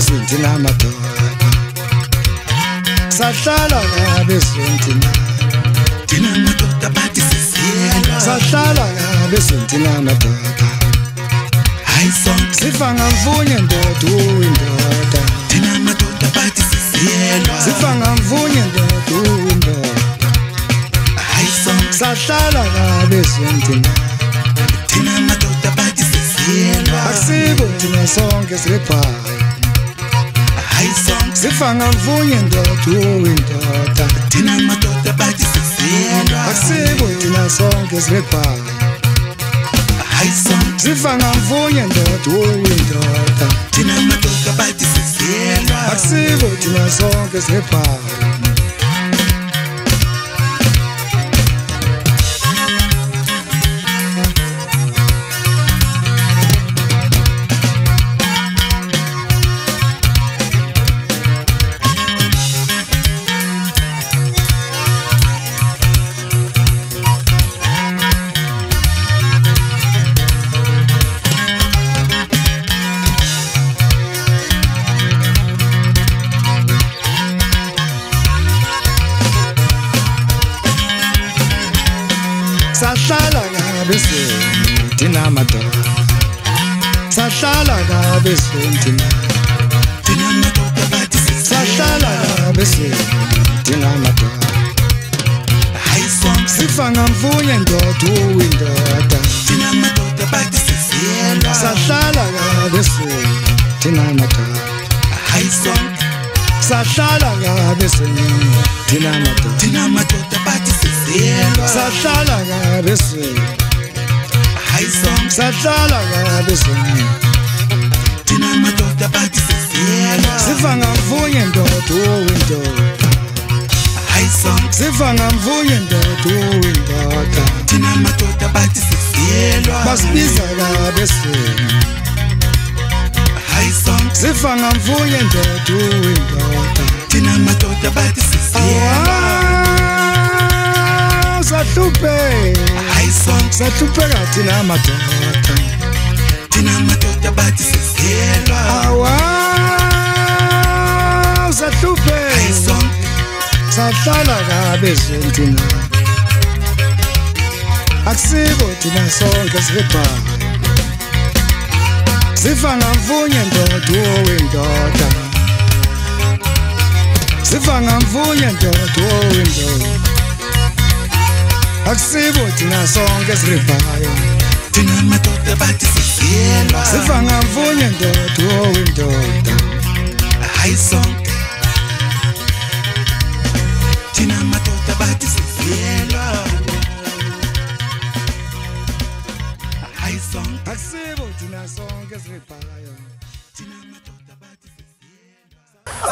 thina madoda sahlala ngabezweni thina madoda bathi sisiyelwa sahlala ngabezweni thina madoda hayi sonke sifa ngamvunye ndoda uyindoda thina madoda bathi sisiyelwa sifa ngamvunye ndoda uyindoda hayi sonke sahlala ngabezweni thina madoda bathi sisiyelwa akusibo thina sonke siphaya hayi sonke sifa ngamvunye ndoda uyindoda thina madoda bathi sisiyelwa akusibo thina sonke siphaya hayi sonke sifa ngamvunye ndoda uyindoda thina madoda bathi sisiyelwa akusibo thina sonke siphaya sahlala ngabezweni thina madoda sahlala ngabezweni thina madoda bathi sahlala ngabezweni thina madoda hayi sonke sifa ngamvunye ndoda uyindoda thina madoda bathi sisiyelwa sahlala ngabezweni thina madoda hayi sonke sahlala ngabezweni thina madoda thina madoda bathi sisiyelwa sahlala ngabezweni hayi sonke sahlala ngabezweni thina madoda bathi sisiyelwa sifa ngamvunye ndoda uyindoda hayi sonke sifa ngamvunye ndoda uyindoda thina madoda bathi sisiyelwa basibiza ngabezweni hayi sonke sifa ngamvunye ndoda uyindoda thina madoda bathi sisiyelwa sahlupheka hayi sonke sahlupheka thina madoda thina madoda bathi sisiyelwa sahlupheka hayi sonke sahlala ngabezweni thina akusibo thina sonke siphaya sifa ngamvunye ndoda uyindoda sifa ngamvunye ndoda uyindoda akusibo thina sonke siphaya thina madoda bathi sisiyelwa sifa ngamvunye ndoda uyindoda hayi sonke thina madoda bathi sisiyelwa hayi sonke akusibo thina sonke siphaya thina madoda bathi sisiyelwa